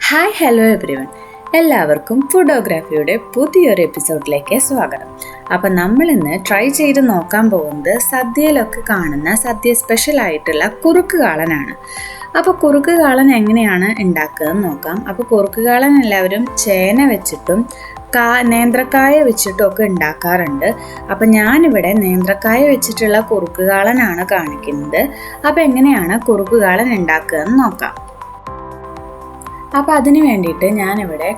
Hi hello everyone, എല്ലാവർക്കും ഫുഡോഗ്രാഫിയുടെ പുതിയൊരു എപ്പിസോഡിലേക്ക് സ്വാഗതം. അപ്പം നമ്മളിന്ന് ട്രൈ ചെയ്ത് നോക്കാൻ പോകുന്നത് സദ്യയിലൊക്കെ കാണുന്ന സദ്യ സ്പെഷ്യലായിട്ടുള്ള കുറുക്ക് കാളനാണ്. അപ്പോൾ കുറുക്ക് കാളൻ എങ്ങനെയാണ് ഉണ്ടാക്കുകയെന്ന് നോക്കാം. അപ്പോൾ കുറുക്ക് കാളൻ എല്ലാവരും ചേന വെച്ചിട്ടും നേന്ത്രക്കായ വെച്ചിട്ടും ഒക്കെ ഉണ്ടാക്കാറുണ്ട്. അപ്പം ഞാനിവിടെ നേന്ത്രക്കായ വെച്ചിട്ടുള്ള കുറുക്ക് കാളനാണ് കാണിക്കുന്നത്. അപ്പോൾ എങ്ങനെയാണ് കുറുക്ക് കാളൻ ഉണ്ടാക്കുകയെന്ന് നോക്കാം. അപ്പോൾ അതിന് വേണ്ടിയിട്ട് ഞാനിവിടെ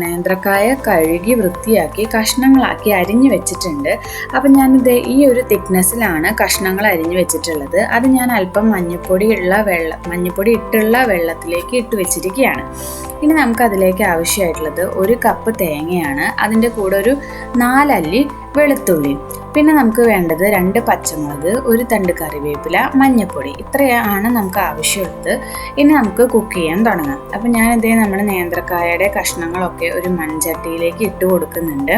നേന്ത്രക്കായ കഴുകി വൃത്തിയാക്കി കഷ്ണങ്ങളാക്കി അരിഞ്ഞു വെച്ചിട്ടുണ്ട്. അപ്പം ഞാനിത് ഈ ഒരു തിക്നെസ്സിലാണ് കഷ്ണങ്ങൾ അരിഞ്ഞു വെച്ചിട്ടുള്ളത്. അത് ഞാൻ അല്പം മഞ്ഞൾപ്പൊടി ഇട്ടുള്ള വെള്ളത്തിലേക്ക് ഇട്ട് വെച്ചിരിക്കുകയാണ്. ഇനി നമുക്ക് അതിലേക്ക് ആവശ്യമായിട്ടുള്ളത് 1 കപ്പ് തേങ്ങയാണ്. അതിൻ്റെ കൂടെ ഒരു 4 അല്ലി വെളുത്തുള്ളി, പിന്നെ നമുക്ക് വേണ്ടത് 2 പച്ചമുളക്, 1 തണ്ട് കറിവേപ്പില, മഞ്ഞൾപ്പൊടി. ഇത്രയാണ് നമുക്ക് ആവശ്യമുള്ളത്. ഇനി നമുക്ക് കുക്ക് ചെയ്യാൻ തുടങ്ങാം. അപ്പം ഞാനിതേ നമ്മുടെ നേന്ത്രക്കായയുടെ കഷ്ണങ്ങളൊക്കെ ഒരു മൺചട്ടിയിലേക്ക് ഇട്ട് കൊടുക്കുന്നുണ്ട്.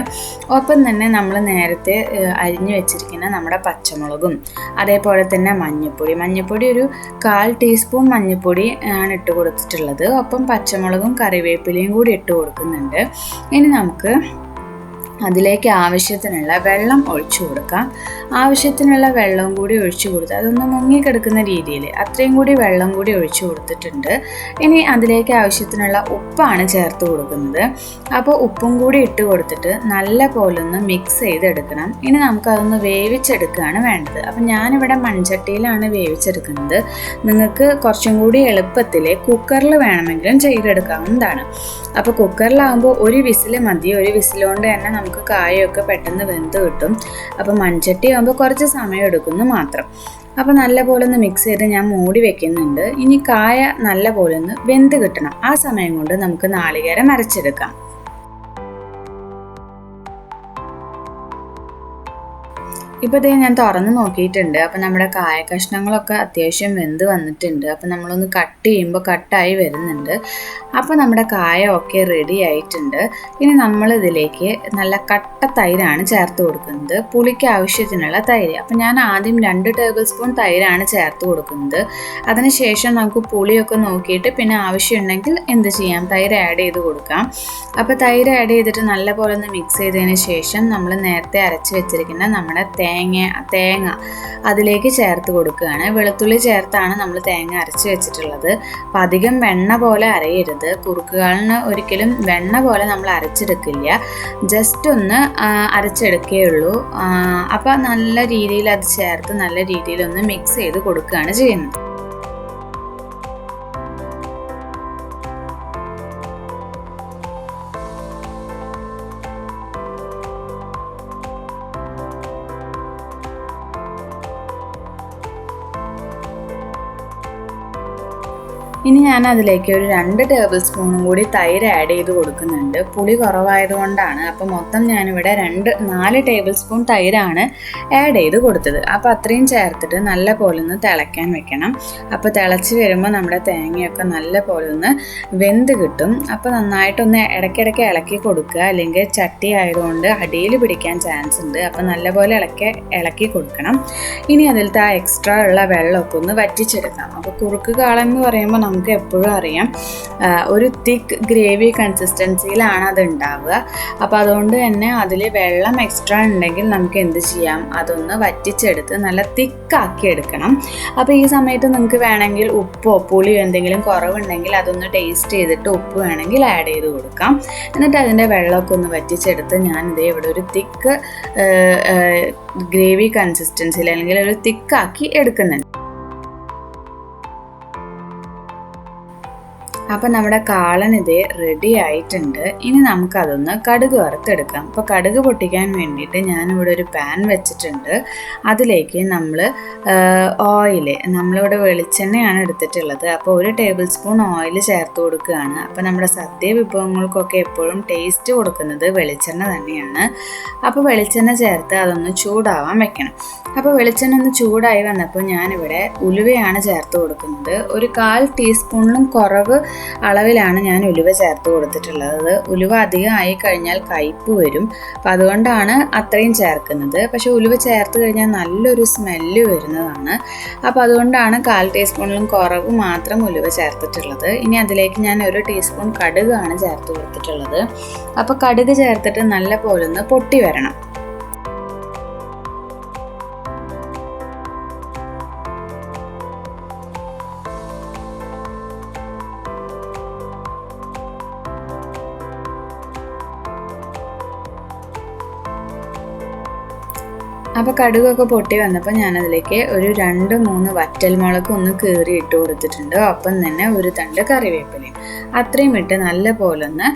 ഒപ്പം തന്നെ നമ്മൾ നേരത്തെ അരിഞ്ഞു വെച്ചിരിക്കുന്ന നമ്മുടെ പച്ചമുളകും അതേപോലെ തന്നെ മഞ്ഞൾപ്പൊടി ഒരു 1/4 ടീസ്പൂൺ മഞ്ഞൾപ്പൊടി ആണ് ഇട്ട് കൊടുത്തിട്ടുള്ളത്. ഒപ്പം പച്ചമുളകും കറിവേപ്പിലയും കൂടി ഇട്ട് കൊടുക്കുന്നുണ്ട്. ഇനി നമുക്ക് അതിലേക്ക് ആവശ്യത്തിനുള്ള വെള്ളം ഒഴിച്ചു കൊടുക്കാം. ആവശ്യത്തിനുള്ള വെള്ളവും കൂടി ഒഴിച്ചു കൊടുത്ത് അതൊന്ന് മുങ്ങിക്കിടക്കുന്ന രീതിയിൽ അത്രയും കൂടി വെള്ളം കൂടി ഒഴിച്ചു കൊടുത്തിട്ടുണ്ട്. ഇനി അതിലേക്ക് ആവശ്യത്തിനുള്ള ഉപ്പാണ് ചേർത്ത് കൊടുക്കുന്നത്. അപ്പോൾ ഉപ്പും കൂടി ഇട്ട് കൊടുത്തിട്ട് നല്ല പോലെ ഒന്ന് മിക്സ് ചെയ്തെടുക്കണം. ഇനി നമുക്കതൊന്ന് വേവിച്ചെടുക്കുകയാണ് വേണ്ടത്. അപ്പം ഞാനിവിടെ മൺചട്ടിയിലാണ് വേവിച്ചെടുക്കുന്നത്. നിങ്ങൾക്ക് കുറച്ചും കൂടി എളുപ്പത്തിൽ കുക്കറിൽ വേണമെങ്കിലും ചെയ്തെടുക്കാവുന്നതാണ്. അപ്പോൾ കുക്കറിലാകുമ്പോൾ 1 വിസിൽ മതി. 1 വിസിലുകൊണ്ട് തന്നെ നമുക്ക് കായൊക്കെ പെട്ടെന്ന് വെന്ത് കിട്ടും. അപ്പോൾ മൺചട്ടി ആകുമ്പോൾ കുറച്ച് സമയം എടുക്കുന്നു മാത്രം. അപ്പോൾ നല്ലപോലെ ഒന്ന് മിക്സ് ചെയ്ത് ഞാൻ മൂടി വെക്കുന്നുണ്ട്. ഇനി കായ നല്ലപോലെ ഒന്ന് വെന്ത് കിട്ടണം. ആ സമയം കൊണ്ട് നമുക്ക് നാളികേരം അരച്ചെടുക്കാം. ഇപ്പോൾ ഇതേ ഞാൻ തുറന്ന് നോക്കിയിട്ടുണ്ട്. അപ്പം നമ്മുടെ കായ കഷ്ണങ്ങളൊക്കെ അത്യാവശ്യം വെന്ത് വന്നിട്ടുണ്ട്. അപ്പം നമ്മളൊന്ന് കട്ട് ചെയ്യുമ്പോൾ കട്ടായി വരുന്നുണ്ട്. അപ്പോൾ നമ്മുടെ കായ ഒക്കെ റെഡി ആയിട്ടുണ്ട്. ഇനി നമ്മളിതിലേക്ക് നല്ല കട്ട തൈരാണ് ചേർത്ത് കൊടുക്കുന്നത്. പുളിക്ക് ആവശ്യത്തിനുള്ള തൈര്. അപ്പം ഞാൻ ആദ്യം 2 ടേബിൾ സ്പൂൺ തൈരാണ് ചേർത്ത് കൊടുക്കുന്നത്. അതിനുശേഷം നമുക്ക് പുളിയൊക്കെ നോക്കിയിട്ട് പിന്നെ ആവശ്യമുണ്ടെങ്കിൽ എന്ത് ചെയ്യാം, തൈര് ആഡ് ചെയ്ത് കൊടുക്കാം. അപ്പോൾ തൈര് ആഡ് ചെയ്തിട്ട് നല്ലപോലെ ഒന്ന് മിക്സ് ചെയ്തതിന് ശേഷം നമ്മൾ നേരത്തെ അരച്ച് വെച്ചിരിക്കുന്ന നമ്മുടെ തേങ്ങ അതിലേക്ക് ചേർത്ത് കൊടുക്കുകയാണ്. വെളുത്തുള്ളി ചേർത്താണ് നമ്മൾ തേങ്ങ അരച്ച് വെച്ചിട്ടുള്ളത്. അപ്പം അധികം വെണ്ണ പോലെ അരയരുത്. കുറുക്കുകാളിന് ഒരിക്കലും വെണ്ണ പോലെ നമ്മൾ അരച്ചെടുക്കില്ല, ജസ്റ്റ് ഒന്ന് അരച്ചെടുക്കുകയുള്ളൂ. അപ്പം നല്ല രീതിയിൽ അത് ചേർത്ത് നല്ല രീതിയിലൊന്ന് മിക്സ് ചെയ്ത് കൊടുക്കുകയാണ് ചെയ്യുന്നത്. ഇനി ഞാൻ അതിലേക്ക് ഒരു 2 ടേബിൾ സ്പൂണും കൂടി തൈര് ആഡ് ചെയ്ത് കൊടുക്കുന്നുണ്ട്. പുളി കുറവായതുകൊണ്ടാണ്. അപ്പോൾ മൊത്തം ഞാനിവിടെ 4 ടേബിൾ സ്പൂൺ തൈരാണ് ആഡ് ചെയ്ത് കൊടുത്തത്. അപ്പോൾ അത്രയും ചേർത്തിട്ട് നല്ല പോലെ ഒന്ന് തിളയ്ക്കാൻ വെക്കണം. അപ്പോൾ തിളച്ച് വരുമ്പോൾ നമ്മുടെ തേങ്ങയൊക്കെ നല്ല പോലെ ഒന്ന് വെന്ത് കിട്ടും. അപ്പോൾ നന്നായിട്ടൊന്ന് ഇടയ്ക്കിടയ്ക്ക് ഇളക്കി കൊടുക്കുക, അല്ലെങ്കിൽ ചട്ടി ആയതുകൊണ്ട് അടിയിൽ പിടിക്കാൻ ചാൻസ് ഉണ്ട്. അപ്പോൾ നല്ലപോലെ ഇളക്കി കൊടുക്കണം. ഇനി അതിലത്തെ ആ എക്സ്ട്രാ ഉള്ള വെള്ളമൊക്കെ ഒന്ന് വറ്റിച്ചെടുക്കാം. അപ്പോൾ കുറുക്ക് കാളൻ എന്ന് പറയുമ്പോൾ നമുക്ക് എപ്പോഴും അറിയാം ഒരു തിക്ക് ഗ്രേവി കൺസിസ്റ്റൻസിയിലാണ് അത് ഉണ്ടാവുക. അപ്പോൾ അതുകൊണ്ട് തന്നെ അതിൽ വെള്ളം എക്സ്ട്രാ ഉണ്ടെങ്കിൽ നമുക്ക് എന്ത് ചെയ്യാം, അതൊന്ന് വറ്റിച്ചെടുത്ത് നല്ല തിക്കാക്കി എടുക്കണം. അപ്പോൾ ഈ സമയത്ത് നിങ്ങൾക്ക് വേണമെങ്കിൽ ഉപ്പോ പുളിയോ എന്തെങ്കിലും കുറവുണ്ടെങ്കിൽ അതൊന്ന് ടേസ്റ്റ് ചെയ്തിട്ട് ഉപ്പ് വേണമെങ്കിൽ ആഡ് ചെയ്ത് കൊടുക്കാം. എന്നിട്ട് അതിൻ്റെ വെള്ളമൊക്കെ ഒന്ന് വറ്റിച്ചെടുത്ത് ഞാനിതേ ഇവിടെ ഒരു തിക്ക് ഗ്രേവി കൺസിസ്റ്റൻസിയിൽ അല്ലെങ്കിൽ ഒരു തിക്കാക്കി എടുക്കുന്നുണ്ട്. അപ്പം നമ്മുടെ കാളൻ ഇതേ റെഡി ആയിട്ടുണ്ട്. ഇനി നമുക്കതൊന്ന് കടുക് വറുത്തെടുക്കാം. അപ്പോൾ കടുക് പൊട്ടിക്കാൻ വേണ്ടിയിട്ട് ഞാനിവിടെ ഒരു പാൻ വെച്ചിട്ടുണ്ട്. അതിലേക്ക് നമ്മളിവിടെ വെളിച്ചെണ്ണയാണ് എടുത്തിട്ടുള്ളത്. അപ്പോൾ 1 ടേബിൾ സ്പൂൺ ഓയിൽ ചേർത്ത് കൊടുക്കുകയാണ്. അപ്പോൾ നമ്മുടെ സദ്യ വിഭവങ്ങൾക്കൊക്കെ എപ്പോഴും ടേസ്റ്റ് കൊടുക്കുന്നത് വെളിച്ചെണ്ണ തന്നെയാണ്. അപ്പോൾ വെളിച്ചെണ്ണ ചേർത്ത് അതൊന്ന് ചൂടാവാൻ വെക്കണം. അപ്പോൾ വെളിച്ചെണ്ണ ഒന്ന് ചൂടായി വന്നപ്പോൾ ഞാനിവിടെ ഉലുവയാണ് ചേർത്ത് കൊടുക്കുന്നത്. ഒരു 1/4 ടീസ്പൂണിലും കുറവ് അളവിലാണ് ഞാൻ ഉലുവ ചേർത്ത് കൊടുത്തിട്ടുള്ളത്. ഉലുവ അധികം ആയി കഴിഞ്ഞാൽ കയ്പ്പ് വരും, അപ്പം അതുകൊണ്ടാണ് അത്രയും ചേർക്കുന്നത്. പക്ഷേ ഉലുവ ചേർത്ത് കഴിഞ്ഞാൽ നല്ലൊരു സ്മെല്ല് വരുന്നതാണ്. അപ്പോൾ അതുകൊണ്ടാണ് 1/4 ടീസ്പൂണിലും കുറവ് മാത്രം ഉലുവ ചേർത്തിട്ടുള്ളത്. ഇനി അതിലേക്ക് ഞാൻ 1 ടീസ്പൂൺ കടുകാണ് ചേർത്ത് കൊടുത്തിട്ടുള്ളത്. അപ്പോൾ കടുക് ചേർത്തിട്ട് നല്ല പോലെ ഒന്ന് പൊട്ടി വരണം. അപ്പോൾ കടുകൊക്കെ പൊട്ടി വന്നപ്പോൾ ഞാനതിലേക്ക് ഒരു 2-3 വറ്റൽമുളക് ഒന്ന് കീറി ഇട്ട് കൊടുത്തിട്ടുണ്ട്. ഒപ്പം തന്നെ ഒരു തണ്ട് കറിവേപ്പിലയും അത്രയും ഇട്ട് നല്ല പോലെ ഒന്ന്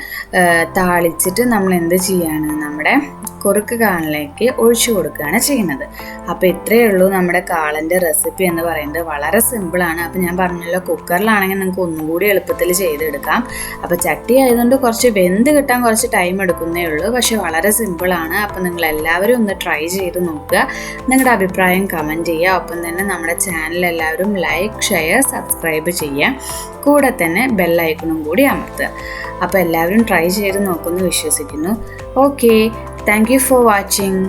താളിച്ചിട്ട് നമ്മൾ എന്ത് ചെയ്യാണ്, നമ്മുടെ കുറുക്ക് കാളനിലേക്ക് ഒഴിച്ചു കൊടുക്കുകയാണ് ചെയ്യുന്നത്. അപ്പോൾ ഇത്രയേ ഉള്ളൂ നമ്മുടെ കാളൻ്റെ റെസിപ്പി എന്ന് പറയുന്നത്. വളരെ സിമ്പിളാണ്. അപ്പോൾ ഞാൻ പറഞ്ഞല്ലോ, കുക്കറിലാണെങ്കിൽ നിങ്ങൾക്ക് ഒന്നും കൂടി എളുപ്പത്തിൽ ചെയ്തെടുക്കാം. അപ്പോൾ ചട്ടി ആയതുകൊണ്ട് കുറച്ച് വെന്ത് കിട്ടാൻ കുറച്ച് ടൈം എടുക്കുന്നേ ഉള്ളൂ, പക്ഷേ വളരെ സിമ്പിളാണ്. അപ്പോൾ നിങ്ങൾ എല്ലാവരും ഒന്ന് ട്രൈ ചെയ്ത് നോക്കുക. നിങ്ങളുടെ അഭിപ്രായം കമൻറ്റ് ചെയ്യുക. ഒപ്പം തന്നെ നമ്മുടെ ചാനൽ എല്ലാവരും ലൈക്ക്, ഷെയർ, സബ്സ്ക്രൈബ് ചെയ്യുക. കൂടെ തന്നെ ബെല്ലൈക്കണും കൂടി അമർത്തുക. അപ്പോൾ എല്ലാവരും ട്രൈ ചെയ്ത് നോക്കുമെന്ന് വിശ്വസിക്കുന്നു. Okay, thank you for watching.